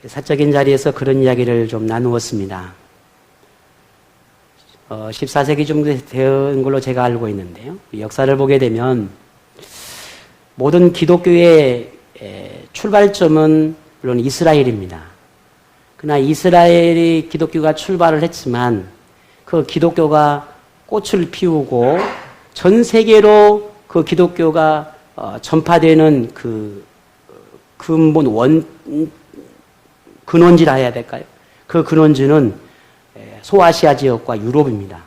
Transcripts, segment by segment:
사적인 자리에서 그런 이야기를 좀 나누었습니다. 14세기 정도 된 걸로 제가 알고 있는데요. 역사를 보게 되면 모든 기독교의 출발점은 물론 이스라엘입니다. 그러나 이스라엘이 기독교가 출발을 했지만 그 기독교가 꽃을 피우고 전 세계로 그 기독교가 전파되는 그 근원지라 해야 될까요? 그 근원지는 소아시아 지역과 유럽입니다.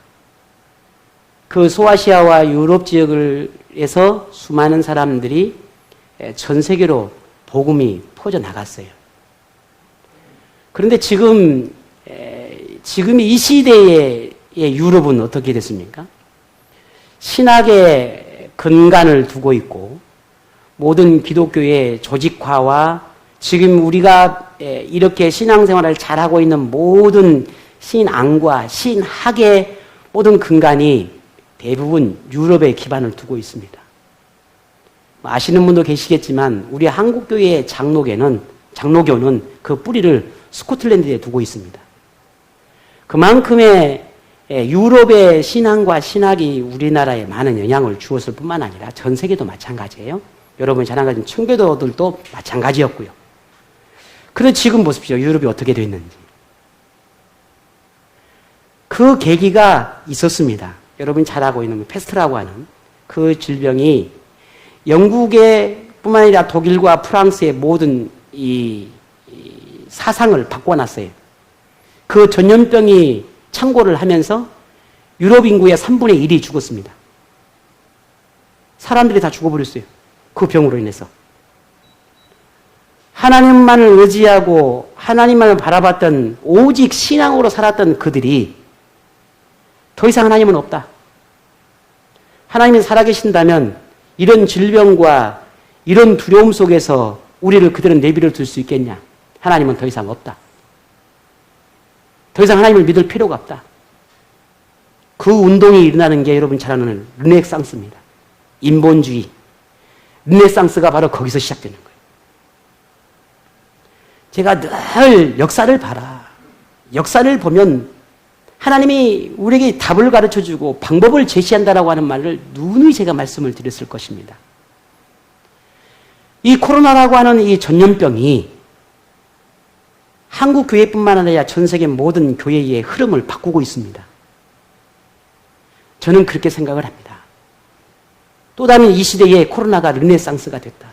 그 소아시아와 유럽 지역에서 수많은 사람들이 전 세계로 복음이 퍼져나갔어요. 그런데 지금 이 시대의 유럽은 어떻게 됐습니까? 신학의 근간을 두고 있고 모든 기독교의 조직화와 지금 우리가 이렇게 신앙생활을 잘하고 있는 모든 신앙과 신학의 모든 근간이 대부분 유럽에 기반을 두고 있습니다. 아시는 분도 계시겠지만 우리 한국교회의 장로교는 그 뿌리를 스코틀랜드에 두고 있습니다. 그만큼의 유럽의 신앙과 신학이 우리나라에 많은 영향을 주었을 뿐만 아니라 전 세계도 마찬가지예요. 여러분이 잘 아는 청교도들도 마찬가지였고요. 그런데 지금 보십시오. 유럽이 어떻게 됐는지. 그 계기가 있었습니다. 여러분이 잘 알고 있는 패스트라고 하는 그 질병이 영국의 뿐만 아니라 독일과 프랑스의 모든 이 사상을 바꿔놨어요. 그 전염병이 창궐을 하면서 유럽 인구의 3분의 1이 죽었습니다. 사람들이 다 죽어버렸어요. 그 병으로 인해서. 하나님만을 의지하고 하나님만을 바라봤던 오직 신앙으로 살았던 그들이 더 이상 하나님은 없다. 하나님이 살아계신다면 이런 질병과 이런 두려움 속에서 우리를 그들은 내버려 둘 수 있겠냐? 하나님은 더 이상 없다. 더 이상 하나님을 믿을 필요가 없다. 그 운동이 일어나는 게 여러분 잘 아는 르네상스입니다. 인본주의. 르네상스가 바로 거기서 시작되는 거예요. 제가 늘 역사를 봐라. 역사를 보면 하나님이 우리에게 답을 가르쳐주고 방법을 제시한다라고 하는 말을 누누이 제가 말씀을 드렸을 것입니다. 이 코로나라고 하는 이 전염병이 한국 교회뿐만 아니라 전 세계 모든 교회의 흐름을 바꾸고 있습니다. 저는 그렇게 생각을 합니다. 또 다른 이 시대에 코로나가 르네상스가 됐다.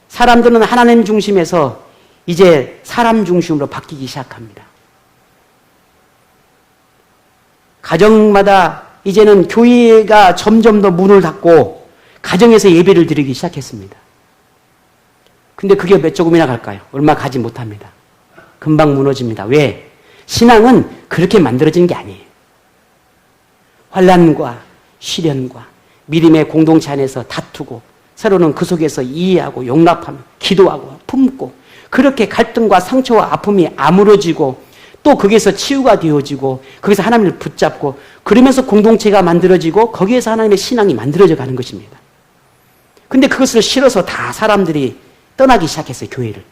사람들은 하나님 중심에서 이제 사람 중심으로 바뀌기 시작합니다. 가정마다 이제는 교회가 점점 더 문을 닫고 가정에서 예배를 드리기 시작했습니다. 근데 그게 몇 조금이나 갈까요? 얼마 가지 못합니다. 금방 무너집니다. 왜? 신앙은 그렇게 만들어지는 게 아니에요. 환난과 시련과 믿음의 공동체 안에서 다투고 서로는 그 속에서 이해하고 용납하며 기도하고 품고 그렇게 갈등과 상처와 아픔이 아물어지고 또 거기에서 치유가 되어지고 거기서 하나님을 붙잡고 그러면서 공동체가 만들어지고 거기에서 하나님의 신앙이 만들어져 가는 것입니다. 근데 그것을 싫어서 다 사람들이 떠나기 시작했어요. 교회를.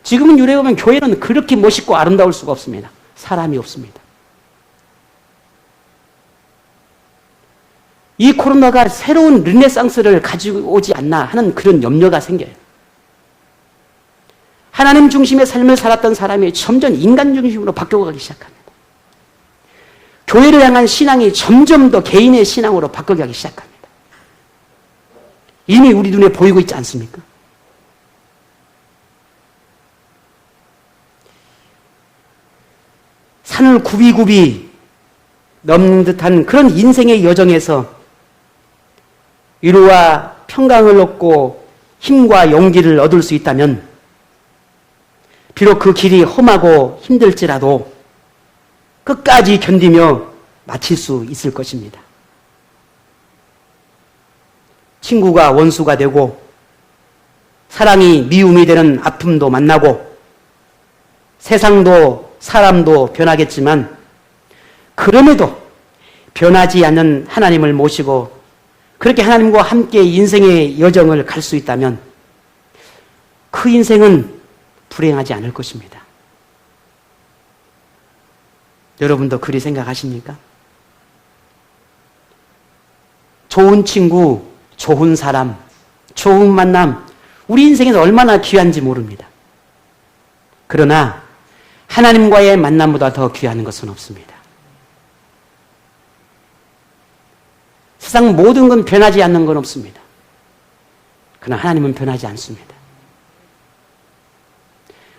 지금은 유래 보면 교회는 그렇게 멋있고 아름다울 수가 없습니다. 사람이 없습니다. 이 코로나가 새로운 르네상스를 가지고 오지 않나 하는 그런 염려가 생겨요. 하나님 중심의 삶을 살았던 사람이 점점 인간 중심으로 바뀌어가기 시작합니다. 교회를 향한 신앙이 점점 더 개인의 신앙으로 바뀌어가기 시작합니다. 이미 우리 눈에 보이고 있지 않습니까? 산을 굽이굽이 넘는 듯한 그런 인생의 여정에서 위로와 평강을 얻고 힘과 용기를 얻을 수 있다면 비록 그 길이 험하고 힘들지라도 끝까지 견디며 마칠 수 있을 것입니다. 친구가 원수가 되고 사랑이 미움이 되는 아픔도 만나고 세상도 사람도 변하겠지만 그럼에도 변하지 않는 하나님을 모시고 그렇게 하나님과 함께 인생의 여정을 갈 수 있다면 그 인생은 불행하지 않을 것입니다. 여러분도 그리 생각하십니까? 좋은 친구, 좋은 사람, 좋은 만남, 우리 인생에서 얼마나 귀한지 모릅니다. 그러나 하나님과의 만남보다 더 귀한 것은 없습니다. 세상 모든 건 변하지 않는 건 없습니다. 그러나 하나님은 변하지 않습니다.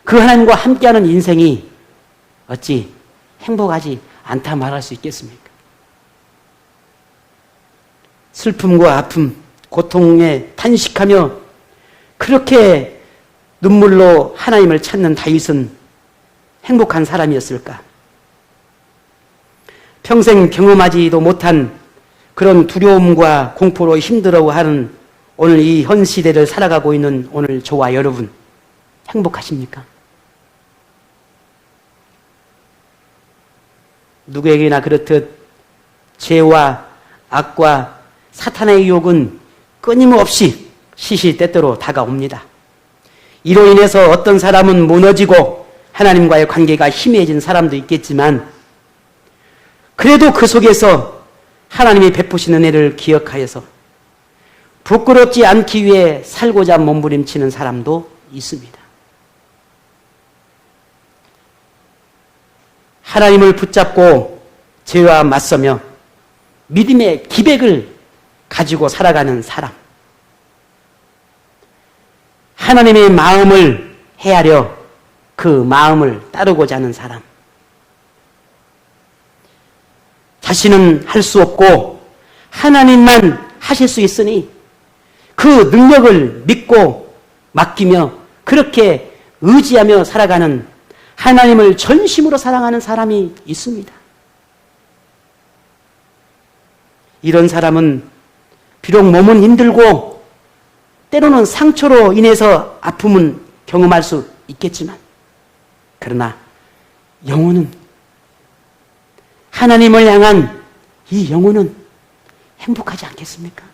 그 하나님과 함께하는 인생이 어찌 행복하지 않다 말할 수 있겠습니까? 슬픔과 아픔, 고통에 탄식하며 그렇게 눈물로 하나님을 찾는 다윗은 행복한 사람이었을까? 평생 경험하지도 못한 그런 두려움과 공포로 힘들어하는 오늘 이 현 시대를 살아가고 있는 오늘 저와 여러분, 행복하십니까? 누구에게나 그렇듯 죄와 악과 사탄의 유혹은 끊임없이 시시때때로 다가옵니다. 이로 인해서 어떤 사람은 무너지고 하나님과의 관계가 희미해진 사람도 있겠지만 그래도 그 속에서 하나님이 베푸시는 은혜를 기억하여서 부끄럽지 않기 위해 살고자 몸부림치는 사람도 있습니다. 하나님을 붙잡고 죄와 맞서며 믿음의 기백을 가지고 살아가는 사람. 하나님의 마음을 헤아려 그 마음을 따르고자 하는 사람. 자신은 할 수 없고 하나님만 하실 수 있으니 그 능력을 믿고 맡기며 그렇게 의지하며 살아가는 하나님을 전심으로 사랑하는 사람이 있습니다. 이런 사람은 비록 몸은 힘들고 때로는 상처로 인해서 아픔은 경험할 수 있겠지만 그러나 영혼은 하나님을 향한 이 영혼은 행복하지 않겠습니까?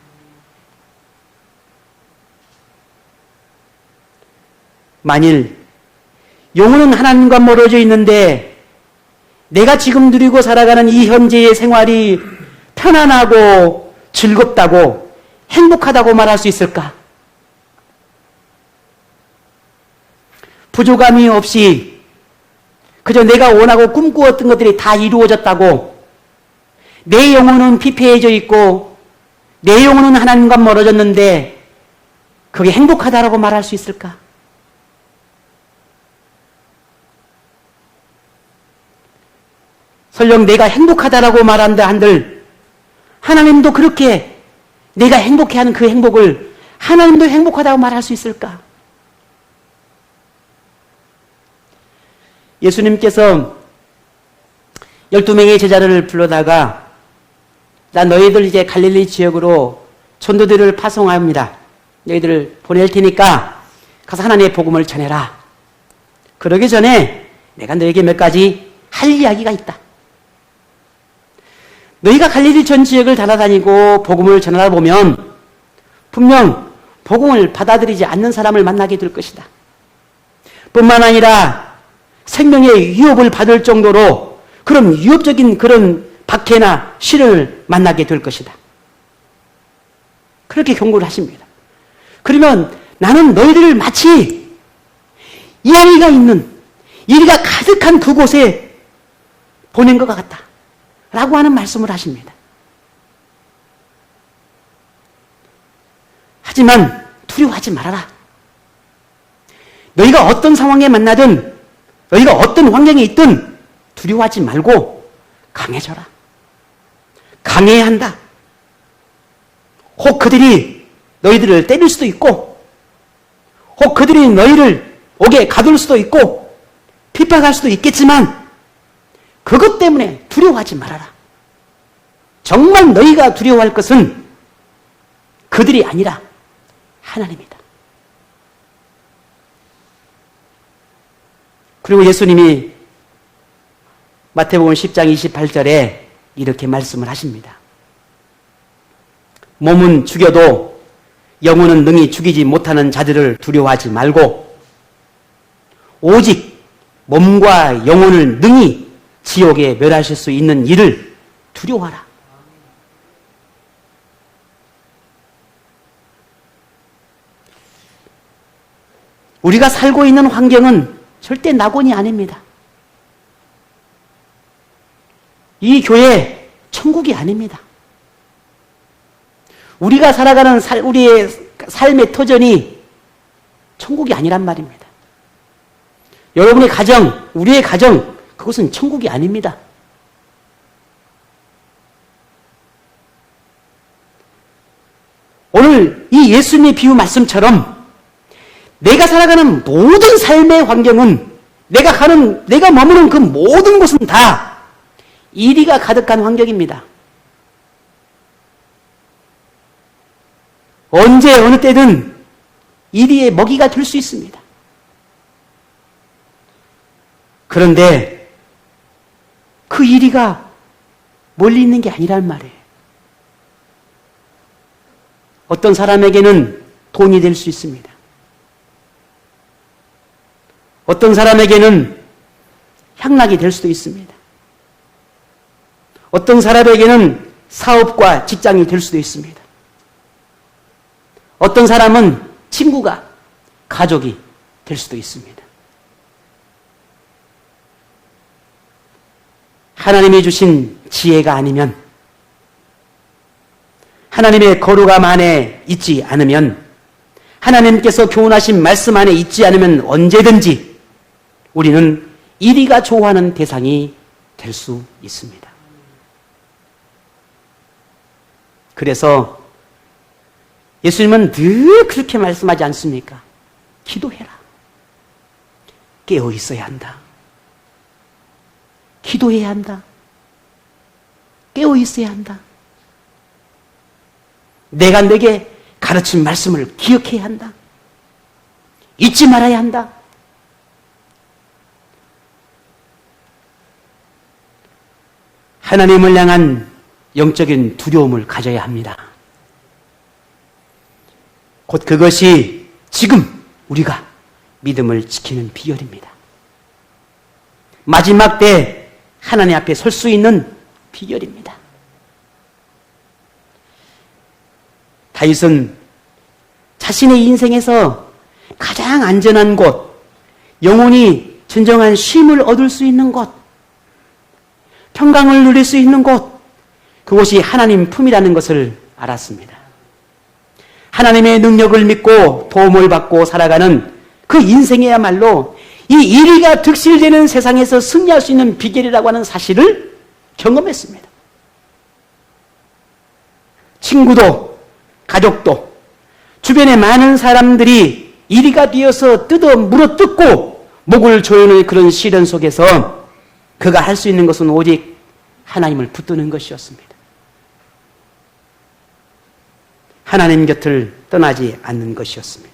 만일 영혼은 하나님과 멀어져 있는데 내가 지금 누리고 살아가는 이 현재의 생활이 편안하고 즐겁다고 행복하다고 말할 수 있을까? 부족함이 없이 그저 내가 원하고 꿈꾸었던 것들이 다 이루어졌다고 내 영혼은 피폐해져 있고 내 영혼은 하나님과 멀어졌는데 그게 행복하다라고 말할 수 있을까? 설령 내가 행복하다라고 말한다 한들 하나님도 그렇게 내가 행복해하는 그 행복을 하나님도 행복하다고 말할 수 있을까? 예수님께서 12명의 제자를 불러다가 나 너희들 이제 갈릴리 지역으로 전도들을 파송합니다. 너희들을 보낼 테니까 가서 하나님의 복음을 전해라. 그러기 전에 내가 너에게 몇 가지 할 이야기가 있다. 너희가 갈릴리 전 지역을 돌아다니고 복음을 전하다 보면 분명 복음을 받아들이지 않는 사람을 만나게 될 것이다. 뿐만 아니라 생명의 위협을 받을 정도로 그런 위협적인 그런 박해나 시련을 만나게 될 것이다. 그렇게 경고를 하십니다. 그러면 나는 너희들을 마치 이야기가 있는 이리가 가득한 그곳에 보낸 것 같다. 라고 하는 말씀을 하십니다. 하지만 두려워하지 말아라. 너희가 어떤 상황에 만나든 너희가 어떤 환경에 있든 두려워하지 말고 강해져라. 강해야 한다. 혹 그들이 너희들을 때릴 수도 있고 혹 그들이 너희를 옥에 가둘 수도 있고 핍박할 수도 있겠지만 그것 때문에 두려워하지 말아라. 정말 너희가 두려워할 것은 그들이 아니라 하나님이다. 그리고 예수님이 마태복음 10장 28절에 이렇게 말씀을 하십니다. 몸은 죽여도 영혼은 능히 죽이지 못하는 자들을 두려워하지 말고 오직 몸과 영혼을 능히 지옥에 멸하실 수 있는 일을 두려워하라. 우리가 살고 있는 환경은 절대 낙원이 아닙니다. 이 교회 천국이 아닙니다. 우리가 살아가는 우리의 삶의 터전이 천국이 아니란 말입니다. 여러분의 가정, 우리의 가정, 그것은 천국이 아닙니다. 오늘 이 예수님의 비유 말씀처럼 내가 살아가는 모든 삶의 환경은 내가 머무는 그 모든 곳은 다 이리가 가득한 환경입니다. 언제 어느 때든 이리의 먹이가 될 수 있습니다. 그런데 그 이리가 멀리 있는 게 아니란 말이에요. 어떤 사람에게는 돈이 될 수 있습니다. 어떤 사람에게는 향락이 될 수도 있습니다. 어떤 사람에게는 사업과 직장이 될 수도 있습니다. 어떤 사람은 친구가, 가족이 될 수도 있습니다. 하나님이 주신 지혜가 아니면, 하나님의 거룩함 안에 있지 않으면, 하나님께서 교훈하신 말씀 안에 있지 않으면 언제든지 우리는 이리가 좋아하는 대상이 될 수 있습니다. 그래서 예수님은 늘 그렇게 말씀하지 않습니까? 기도해라. 깨어 있어야 한다. 기도해야 한다. 깨어 있어야 한다. 내가 내게 가르친 말씀을 기억해야 한다. 잊지 말아야 한다. 하나님을 향한 영적인 두려움을 가져야 합니다. 곧 그것이 지금 우리가 믿음을 지키는 비결입니다. 마지막 때 하나님 앞에 설 수 있는 비결입니다. 다윗은 자신의 인생에서 가장 안전한 곳, 영혼이 진정한 쉼을 얻을 수 있는 곳, 평강을 누릴 수 있는 곳, 그곳이 하나님 품이라는 것을 알았습니다. 하나님의 능력을 믿고 도움을 받고 살아가는 그 인생이야말로 이 이리가 득실되는 세상에서 승리할 수 있는 비결이라고 하는 사실을 경험했습니다. 친구도, 가족도, 주변의 많은 사람들이 이리가 되어서 물어뜯고 목을 조이는 그런 시련 속에서 그가 할 수 있는 것은 오직 하나님을 붙드는 것이었습니다. 하나님 곁을 떠나지 않는 것이었습니다.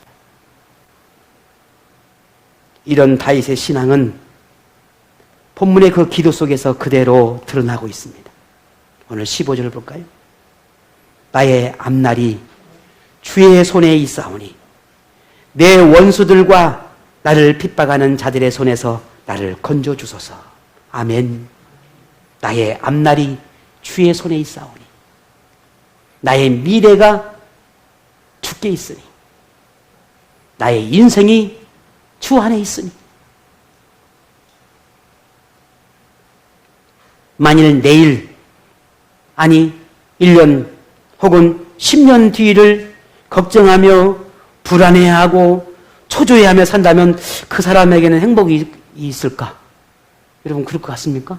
이런 다윗의 신앙은 본문의 그 기도 속에서 그대로 드러나고 있습니다. 오늘 15절을 볼까요? 나의 앞날이 주의 손에 있사오니 내 원수들과 나를 핍박하는 자들의 손에서 나를 건져주소서. 아멘. 나의 앞날이 주의 손에 있사오니 나의 미래가 주께 있으니 나의 인생이 주 안에 있으니 만일 내일, 아니 1년 혹은 10년 뒤를 걱정하며 불안해하고 초조해하며 산다면 그 사람에게는 행복이 있을까? 여러분 그럴 것 같습니까?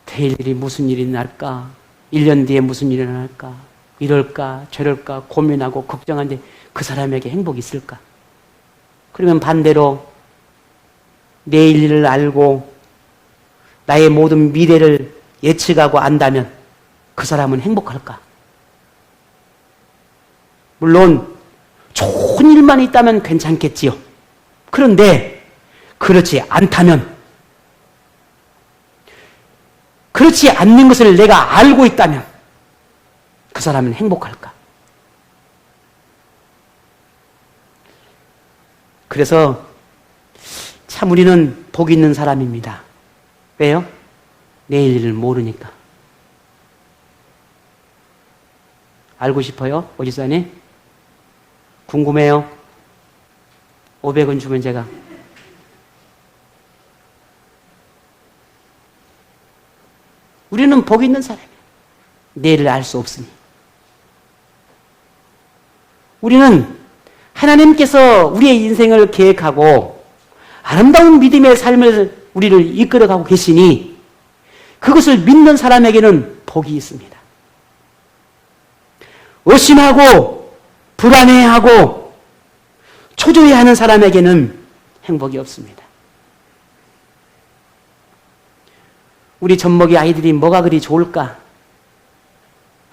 내일이 무슨 일이 날까? 1년 뒤에 무슨 일이 날까? 이럴까 저럴까 고민하고 걱정하는데 그 사람에게 행복이 있을까? 그러면 반대로 내일 일을 알고 나의 모든 미래를 예측하고 안다면 그 사람은 행복할까? 물론 좋은 일만 있다면 괜찮겠지요. 그런데 그렇지 않다면, 그렇지 않는 것을 내가 알고 있다면 그 사람은 행복할까? 그래서 참 우리는 복 있는 사람입니다. 왜요? 내일 일을 모르니까. 알고 싶어요? 오지사님? 궁금해요? 500원 주면 제가. 우리는 복 있는 사람이에요. 내일을 알 수 없으니. 우리는 하나님께서 우리의 인생을 계획하고 아름다운 믿음의 삶을 우리를 이끌어가고 계시니 그것을 믿는 사람에게는 복이 있습니다. 의심하고 불안해하고 초조해하는 사람에게는 행복이 없습니다. 우리 젖먹이 아이들이 뭐가 그리 좋을까?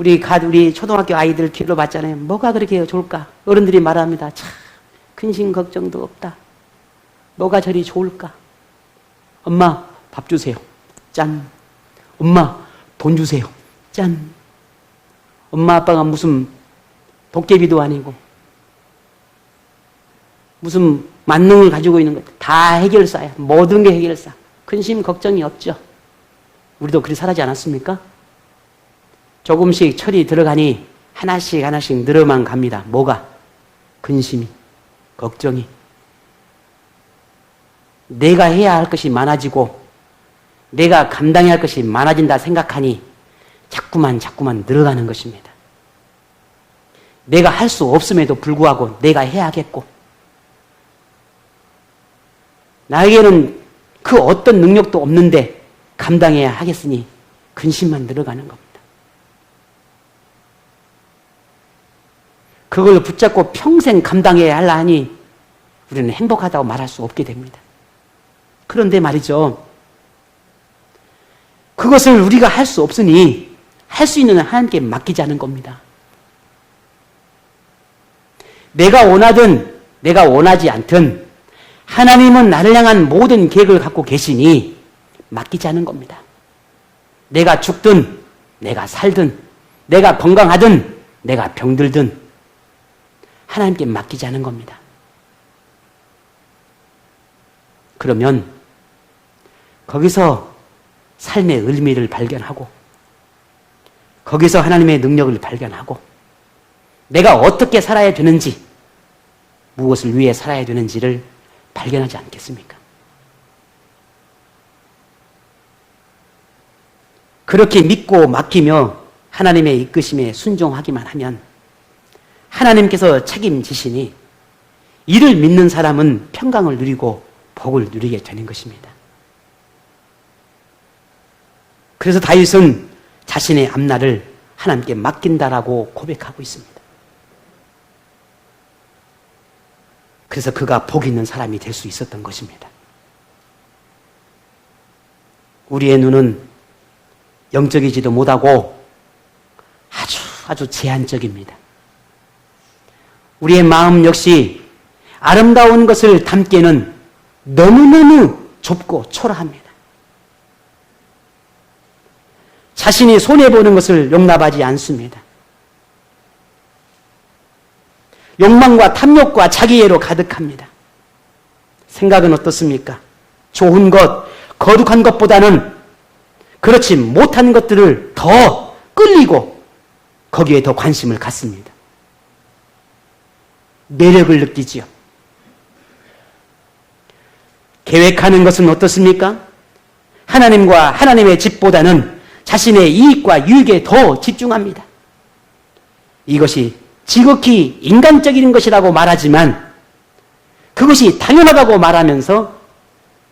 우리 초등학교 아이들 기도 받잖아요. 뭐가 그렇게 좋을까? 어른들이 말합니다. 참 근심 걱정도 없다. 뭐가 저리 좋을까? 엄마 밥 주세요. 짠. 엄마 돈 주세요. 짠. 엄마 아빠가 무슨 도깨비도 아니고 무슨 만능을 가지고 있는 것 다 해결사야. 모든 게 해결사. 근심 걱정이 없죠. 우리도 그리 살아지 않았습니까? 조금씩 철이 들어가니 하나씩 하나씩 늘어만 갑니다. 뭐가? 근심이, 걱정이. 내가 해야 할 것이 많아지고 내가 감당해야 할 것이 많아진다 생각하니 자꾸만 늘어가는 것입니다. 내가 할 수 없음에도 불구하고 내가 해야겠고 나에게는 그 어떤 능력도 없는데 감당해야 하겠으니 근심만 늘어가는 겁니다. 그걸 붙잡고 평생 감당해야 하려 하니 우리는 행복하다고 말할 수 없게 됩니다. 그런데 말이죠. 그것을 우리가 할 수 없으니 할 수 있는 하나님께 맡기자는 겁니다. 내가 원하든 내가 원하지 않든 하나님은 나를 향한 모든 계획을 갖고 계시니 맡기자는 겁니다. 내가 죽든 내가 살든 내가 건강하든 내가 병들든 하나님께 맡기자는 겁니다. 그러면 거기서 삶의 의미를 발견하고 거기서 하나님의 능력을 발견하고 내가 어떻게 살아야 되는지 무엇을 위해 살아야 되는지를 발견하지 않겠습니까? 그렇게 믿고 맡기며 하나님의 이끄심에 순종하기만 하면 하나님께서 책임지시니 이를 믿는 사람은 평강을 누리고 복을 누리게 되는 것입니다. 그래서 다윗은 자신의 앞날을 하나님께 맡긴다라고 고백하고 있습니다. 그래서 그가 복 있는 사람이 될 수 있었던 것입니다. 우리의 눈은 영적이지도 못하고 아주 제한적입니다. 우리의 마음 역시 아름다운 것을 담기에는 너무너무 좁고 초라합니다. 자신이 손해보는 것을 용납하지 않습니다. 욕망과 탐욕과 자기애로 가득합니다. 생각은 어떻습니까? 좋은 것, 거룩한 것보다는 그렇지 못한 것들을 더 끌리고 거기에 더 관심을 갖습니다. 매력을 느끼지요. 계획하는 것은 어떻습니까? 하나님과 하나님의 집보다는 자신의 이익과 유익에 더 집중합니다. 이것이 지극히 인간적인 것이라고 말하지만 그것이 당연하다고 말하면서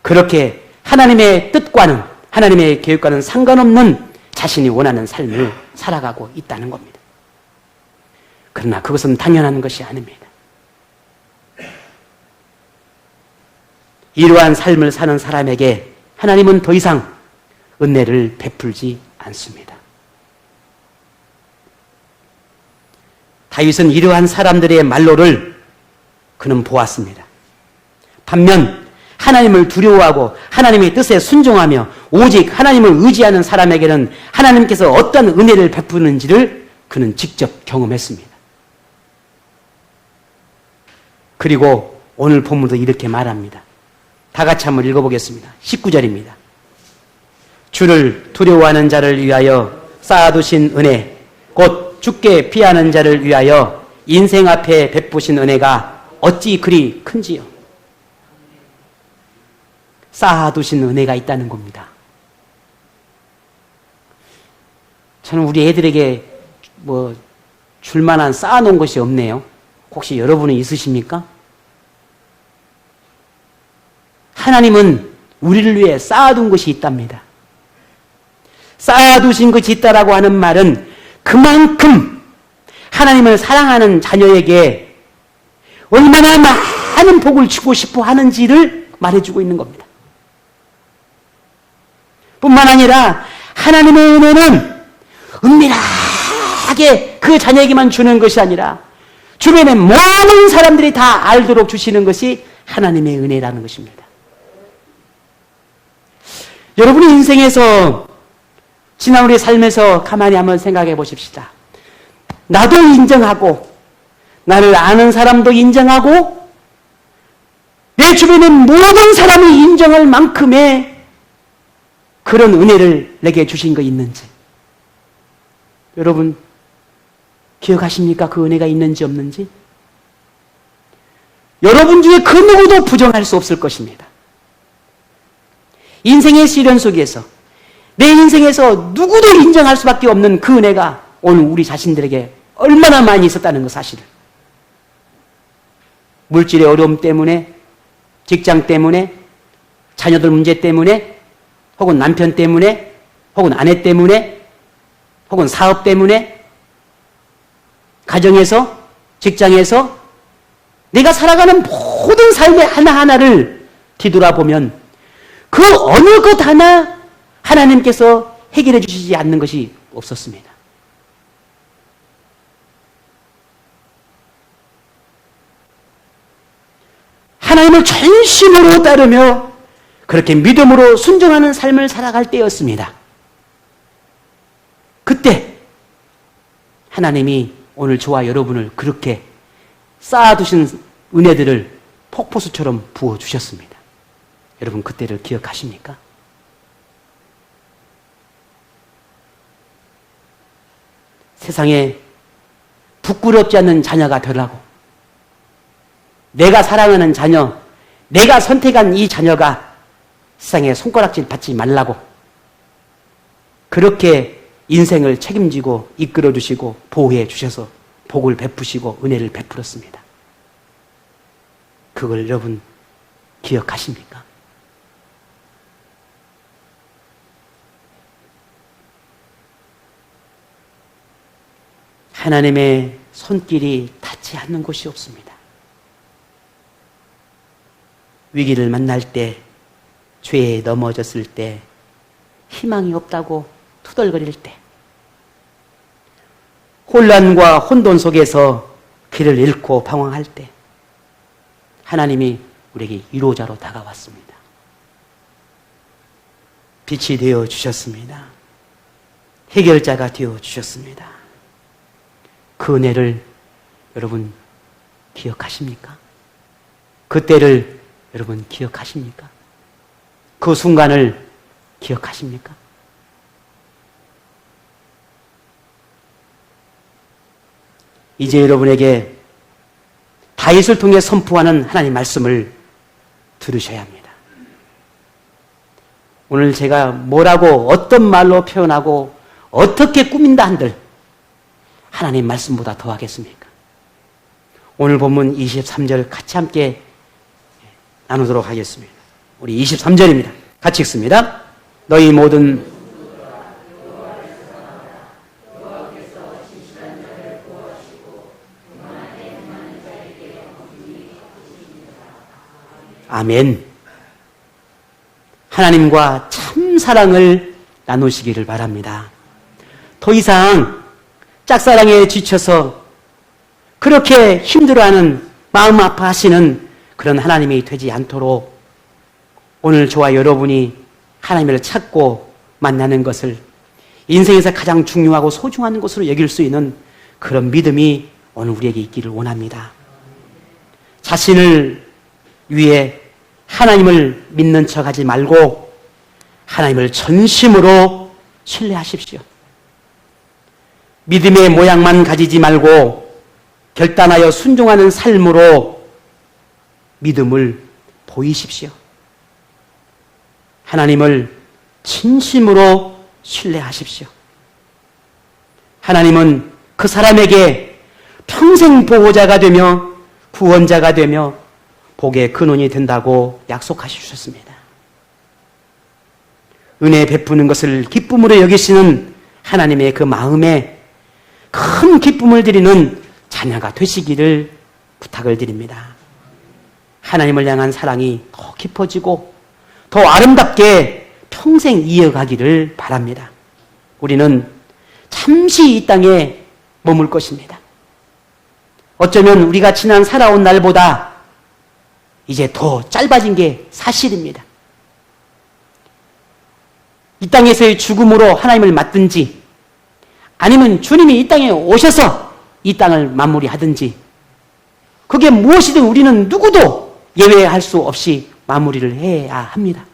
그렇게 하나님의 뜻과는 하나님의 계획과는 상관없는 자신이 원하는 삶을 살아가고 있다는 겁니다. 그러나 그것은 당연한 것이 아닙니다. 이러한 삶을 사는 사람에게 하나님은 더 이상 은혜를 베풀지 않습니다. 다윗은 이러한 사람들의 말로를 그는 보았습니다. 반면 하나님을 두려워하고 하나님의 뜻에 순종하며 오직 하나님을 의지하는 사람에게는 하나님께서 어떤 은혜를 베푸는지를 그는 직접 경험했습니다. 그리고 오늘 본문도 이렇게 말합니다. 다 같이 한번 읽어보겠습니다. 19절입니다. 주를 두려워하는 자를 위하여 쌓아두신 은혜, 곧 주께 피하는 자를 위하여 인생 앞에 베푸신 은혜가 어찌 그리 큰지요. 쌓아두신 은혜가 있다는 겁니다. 저는 우리 애들에게 줄만한 쌓아놓은 것이 없네요. 혹시 여러분은 있으십니까? 하나님은 우리를 위해 쌓아둔 것이 있답니다. 쌓아두신 것이 있다라고 하는 말은 그만큼 하나님을 사랑하는 자녀에게 얼마나 많은 복을 주고 싶어 하는지를 말해주고 있는 겁니다. 뿐만 아니라 하나님의 은혜는 은밀하게 그 자녀에게만 주는 것이 아니라 주변의 모든 사람들이 다 알도록 주시는 것이 하나님의 은혜라는 것입니다. 여러분의 인생에서 지난 우리 삶에서 가만히 한번 생각해 보십시다. 나도 인정하고 나를 아는 사람도 인정하고 내 주변의 모든 사람이 인정할 만큼의 그런 은혜를 내게 주신 거 있는지 여러분 기억하십니까? 그 은혜가 있는지 없는지? 여러분 중에 그 누구도 부정할 수 없을 것입니다. 인생의 시련 속에서 내 인생에서 누구도 인정할 수밖에 없는 그 은혜가 오늘 우리 자신들에게 얼마나 많이 있었다는 것 사실을. 물질의 어려움 때문에, 직장 때문에, 자녀들 문제 때문에, 혹은 남편 때문에, 혹은 아내 때문에, 혹은 사업 때문에, 가정에서, 직장에서 내가 살아가는 모든 삶의 하나하나를 뒤돌아보면 그 어느 것 하나 하나님께서 해결해 주시지 않는 것이 없었습니다. 하나님을 전심으로 따르며 그렇게 믿음으로 순종하는 삶을 살아갈 때였습니다. 그때 하나님이 오늘 저와 여러분을 그렇게 쌓아두신 은혜들을 폭포수처럼 부어주셨습니다. 여러분 그때를 기억하십니까? 세상에 부끄럽지 않는 자녀가 되라고 내가 사랑하는 자녀, 내가 선택한 이 자녀가 세상에 손가락질 받지 말라고 그렇게 인생을 책임지고 이끌어주시고 보호해 주셔서 복을 베푸시고 은혜를 베풀었습니다. 그걸 여러분 기억하십니까? 하나님의 손길이 닿지 않는 곳이 없습니다. 위기를 만날 때, 죄에 넘어졌을 때, 희망이 없다고 투덜거릴 때, 혼란과 혼돈 속에서 길을 잃고 방황할 때, 하나님이 우리에게 위로자로 다가왔습니다. 빛이 되어 주셨습니다. 해결자가 되어 주셨습니다. 그 은혜를 여러분 기억하십니까? 그때를 여러분 기억하십니까? 그 순간을 기억하십니까? 이제 여러분에게 다윗을 통해 선포하는 하나님 말씀을 들으셔야 합니다. 오늘 제가 뭐라고 어떤 말로 표현하고 어떻게 꾸민다 한들 하나님 말씀보다 더 하겠습니까? 오늘 본문 23절 같이 함께 나누도록 하겠습니다. 우리 23절입니다. 같이 읽습니다. 너희 모든 아멘. 하나님과 참 사랑을 나누시기를 바랍니다. 더 이상 짝사랑에 지쳐서 그렇게 힘들어하는 마음 아파하시는 그런 하나님이 되지 않도록 오늘 저와 여러분이 하나님을 찾고 만나는 것을 인생에서 가장 중요하고 소중한 것으로 여길 수 있는 그런 믿음이 오늘 우리에게 있기를 원합니다. 자신을 위에 하나님을 믿는 척하지 말고 하나님을 전심으로 신뢰하십시오. 믿음의 모양만 가지지 말고 결단하여 순종하는 삶으로 믿음을 보이십시오. 하나님을 진심으로 신뢰하십시오. 하나님은 그 사람에게 평생 보호자가 되며 구원자가 되며 복의 근원이 된다고 약속하셨습니다. 은혜 베푸는 것을 기쁨으로 여기시는 하나님의 그 마음에 큰 기쁨을 드리는 자녀가 되시기를 부탁을 드립니다. 하나님을 향한 사랑이 더 깊어지고 더 아름답게 평생 이어가기를 바랍니다. 우리는 잠시 이 땅에 머물 것입니다. 어쩌면 우리가 지난 살아온 날보다 이제 더 짧아진 게 사실입니다. 이 땅에서의 죽음으로 하나님을 맞든지 아니면 주님이 이 땅에 오셔서 이 땅을 마무리하든지 그게 무엇이든 우리는 누구도 예외할 수 없이 마무리를 해야 합니다.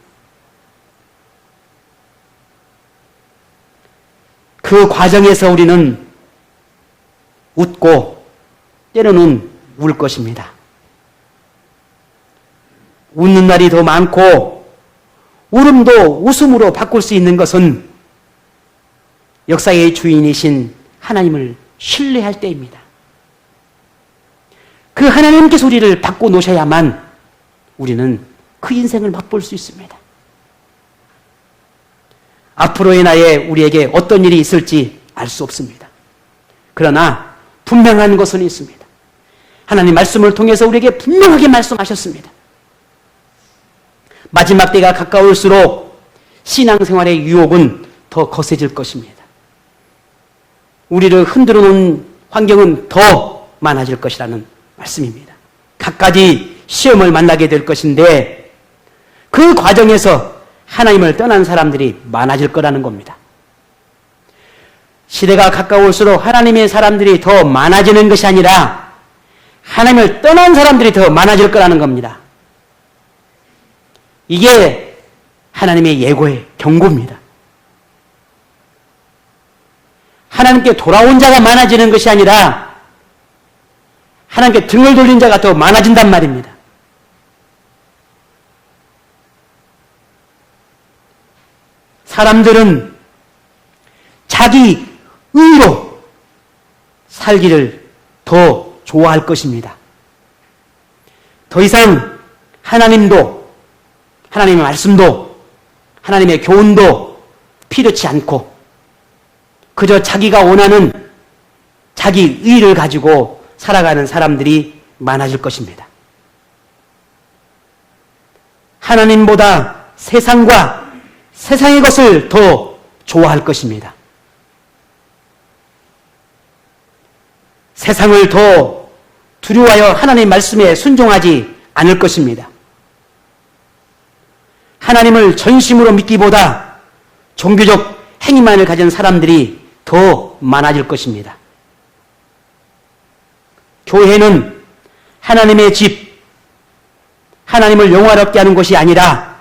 그 과정에서 우리는 웃고 때로는 울 것입니다. 웃는 날이 더 많고 울음도 웃음으로 바꿀 수 있는 것은 역사의 주인이신 하나님을 신뢰할 때입니다. 그 하나님께 소리를 바꿔 놓으셔야만 우리는 그 인생을 맛볼 수 있습니다. 앞으로의 나에 우리에게 어떤 일이 있을지 알 수 없습니다. 그러나 분명한 것은 있습니다. 하나님 말씀을 통해서 우리에게 분명하게 말씀하셨습니다. 마지막 때가 가까울수록 신앙생활의 유혹은 더 거세질 것입니다. 우리를 흔들어 놓은 환경은 더 많아질 것이라는 말씀입니다. 갖가지 시험을 만나게 될 것인데 그 과정에서 하나님을 떠난 사람들이 많아질 거라는 겁니다. 시대가 가까울수록 하나님의 사람들이 더 많아지는 것이 아니라 하나님을 떠난 사람들이 더 많아질 거라는 겁니다. 이게 하나님의 예고의 경고입니다. 하나님께 돌아온 자가 많아지는 것이 아니라 하나님께 등을 돌린 자가 더 많아진단 말입니다. 사람들은 자기 의로 살기를 더 좋아할 것입니다. 더 이상 하나님도, 하나님의 말씀도, 하나님의 교훈도 필요치 않고 그저 자기가 원하는 자기 의를 가지고 살아가는 사람들이 많아질 것입니다. 하나님보다 세상과 세상의 것을 더 좋아할 것입니다. 세상을 더 두려워하여 하나님의 말씀에 순종하지 않을 것입니다. 하나님을 전심으로 믿기보다 종교적 행위만을 가진 사람들이 더 많아질 것입니다. 교회는 하나님의 집, 하나님을 영화롭게 하는 것이 아니라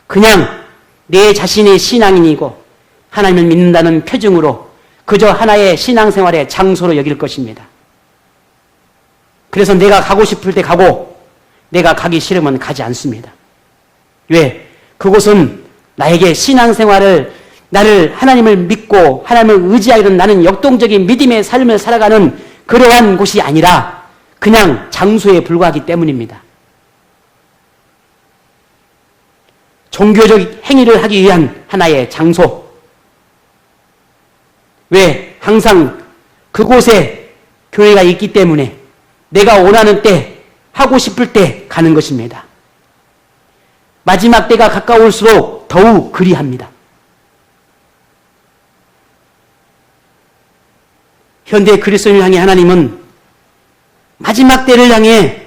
그냥 내 자신의 신앙인이고 하나님을 믿는다는 표징으로 그저 하나의 신앙생활의 장소로 여길 것입니다. 그래서 내가 가고 싶을 때 가고 내가 가기 싫으면 가지 않습니다. 왜? 그곳은 나에게 신앙생활을 나를 하나님을 믿고 하나님을 의지하는 나는 역동적인 믿음의 삶을 살아가는 그러한 곳이 아니라 그냥 장소에 불과하기 때문입니다. 종교적 행위를 하기 위한 하나의 장소. 왜? 항상 그곳에 교회가 있기 때문에 내가 원하는 때, 하고 싶을 때 가는 것입니다. 마지막 때가 가까울수록 더욱 그리합니다. 현대 그리스도인을 향해 하나님은 마지막 때를 향해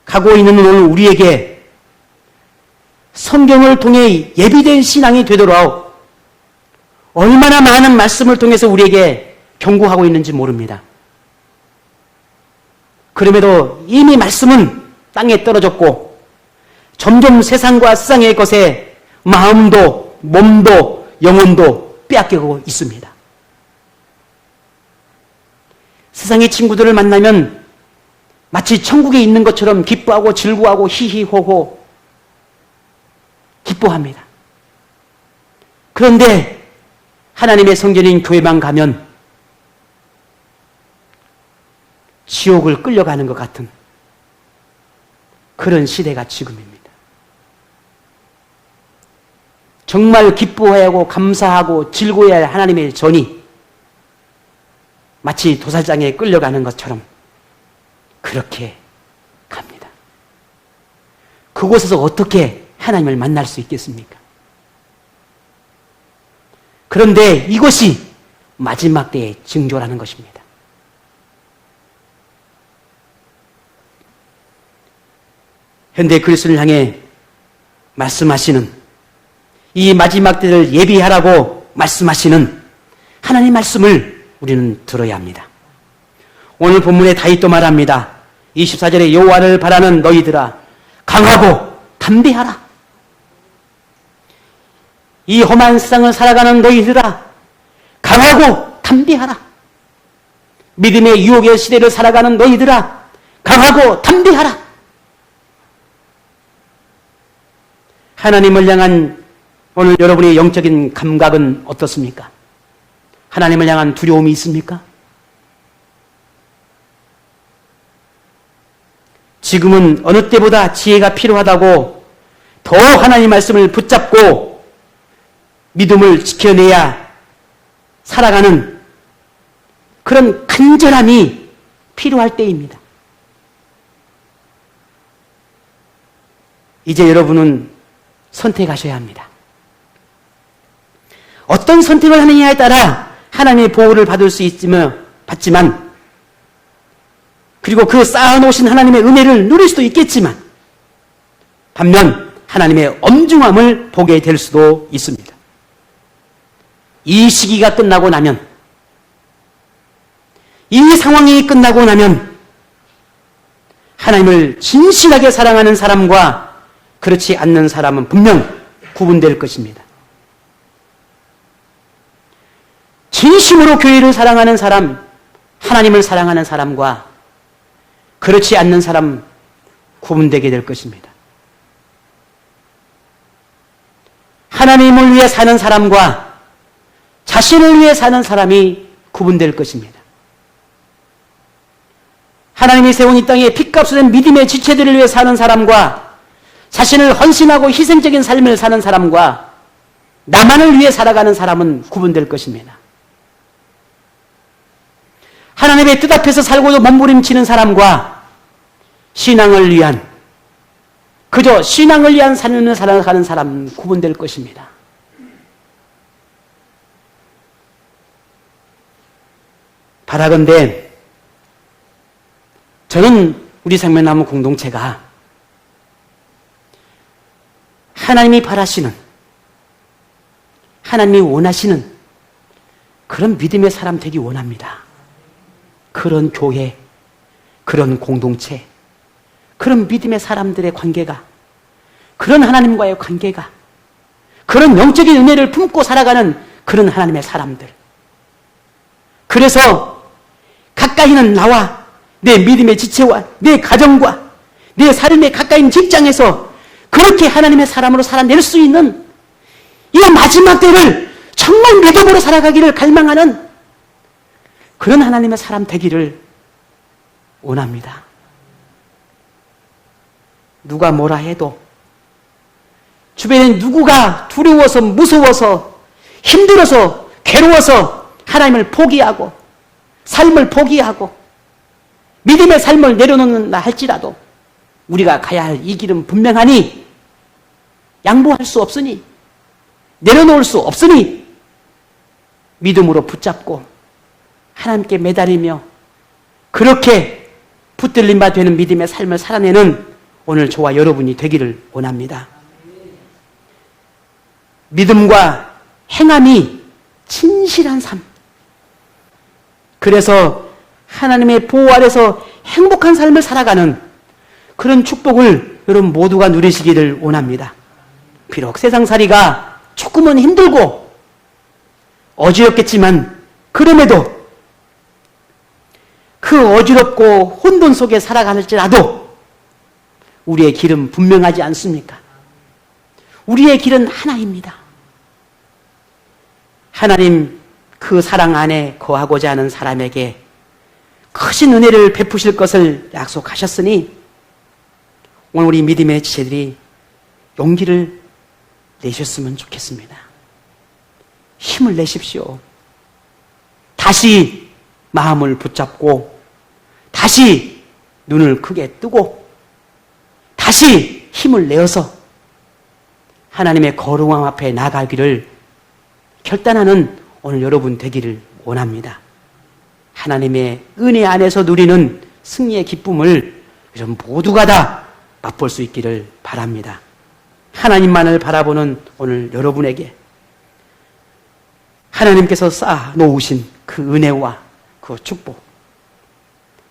가고 있는 오늘 우리에게 성경을 통해 예비된 신앙이 되도록 얼마나 많은 말씀을 통해서 우리에게 경고하고 있는지 모릅니다. 그럼에도 이미 말씀은 땅에 떨어졌고 점점 세상과 세상의 것에 마음도 몸도 영혼도 빼앗기고 있습니다. 세상의 친구들을 만나면 마치 천국에 있는 것처럼 기뻐하고 즐거워하고 히히호호 기뻐합니다. 그런데 하나님의 성전인 교회만 가면 지옥을 끌려가는 것 같은 그런 시대가 지금입니다. 정말 기뻐해야 하고 감사하고 즐거워해야 할 하나님의 전이 마치 도살장에 끌려가는 것처럼 그렇게 갑니다. 그곳에서 어떻게 하나님을 만날 수 있겠습니까? 그런데 이것이 마지막 때의 징조라는 것입니다. 현대 그리스도를 향해 말씀하시는 이 마지막 때를 예비하라고 말씀하시는 하나님의 말씀을 우리는 들어야 합니다. 오늘 본문에 다윗도 말합니다. 24절에 여호와를 바라는 너희들아 강하고 담대하라. 이 험한 세상을 살아가는 너희들아 강하고 담대하라. 믿음의 유혹의 시대를 살아가는 너희들아 강하고 담대하라. 하나님을 향한 오늘 여러분의 영적인 감각은 어떻습니까? 하나님을 향한 두려움이 있습니까? 지금은 어느 때보다 지혜가 필요하다고 더 하나님의 말씀을 붙잡고 믿음을 지켜내야 살아가는 그런 간절함이 필요할 때입니다. 이제 여러분은 선택하셔야 합니다. 어떤 선택을 하느냐에 따라 하나님의 보호를 받을 수 받지만 그리고 그 쌓아놓으신 하나님의 은혜를 누릴 수도 있겠지만 반면 하나님의 엄중함을 보게 될 수도 있습니다. 이 시기가 끝나고 나면 이 상황이 끝나고 나면 하나님을 진실하게 사랑하는 사람과 그렇지 않는 사람은 분명 구분될 것입니다. 진심으로 교회를 사랑하는 사람, 하나님을 사랑하는 사람과 그렇지 않는 사람 구분되게 될 것입니다. 하나님을 위해 사는 사람과 자신을 위해 사는 사람이 구분될 것입니다. 하나님이 세운 이 땅에 핏값을 낸 믿음의 지체들을 위해 사는 사람과 자신을 헌신하고 희생적인 삶을 사는 사람과 나만을 위해 살아가는 사람은 구분될 것입니다. 하나님의 뜻 앞에서 살고도 몸부림치는 사람과 신앙을 위한 그저 신앙을 위한 삶을 살아가는 사람은 구분될 것입니다. 바라건대 저는 우리 생명나무 공동체가 하나님이 바라시는 하나님이 원하시는 그런 믿음의 사람 되기 원합니다. 그런 교회, 그런 공동체, 그런 믿음의 사람들의 관계가, 그런 하나님과의 관계가, 그런 영적인 은혜를 품고 살아가는 그런 하나님의 사람들. 그래서 가까이는 나와 내 믿음의 지체와 내 가정과 내 삶의 가까이 직장에서 그렇게 하나님의 사람으로 살아낼 수 있는 이 마지막 때를 정말 믿음으로 살아가기를 갈망하는 그런 하나님의 사람 되기를 원합니다. 누가 뭐라 해도 주변에 누구가 두려워서 무서워서 힘들어서 괴로워서 하나님을 포기하고 삶을 포기하고 믿음의 삶을 내려놓는다 할지라도 우리가 가야 할 이 길은 분명하니 양보할 수 없으니 내려놓을 수 없으니 믿음으로 붙잡고 하나님께 매달리며 그렇게 붙들림 바 되는 믿음의 삶을 살아내는 오늘 저와 여러분이 되기를 원합니다. 믿음과 행함이 진실한 삶. 그래서 하나님의 보호 아래서 행복한 삶을 살아가는 그런 축복을 여러분 모두가 누리시기를 원합니다. 비록 세상살이가 조금은 힘들고 어지럽겠지만 그럼에도 그 어지럽고 혼돈 속에 살아갈지라도 우리의 길은 분명하지 않습니까? 우리의 길은 하나입니다. 하나님 그 사랑 안에 거하고자 하는 사람에게 크신 은혜를 베푸실 것을 약속하셨으니 오늘 우리 믿음의 지체들이 용기를 내셨으면 좋겠습니다. 힘을 내십시오. 다시 마음을 붙잡고 다시 눈을 크게 뜨고 다시 힘을 내어서 하나님의 거룩함 앞에 나가기를 결단하는 오늘 여러분 되기를 원합니다. 하나님의 은혜 안에서 누리는 승리의 기쁨을 모두가 다 맛볼 수 있기를 바랍니다. 하나님만을 바라보는 오늘 여러분에게 하나님께서 쌓아 놓으신 그 은혜와 그 축복,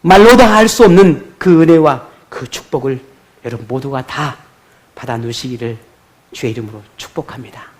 말로 다 할 수 없는 그 은혜와 그 축복을 여러분 모두가 다 받아 누시기를 주의 이름으로 축복합니다.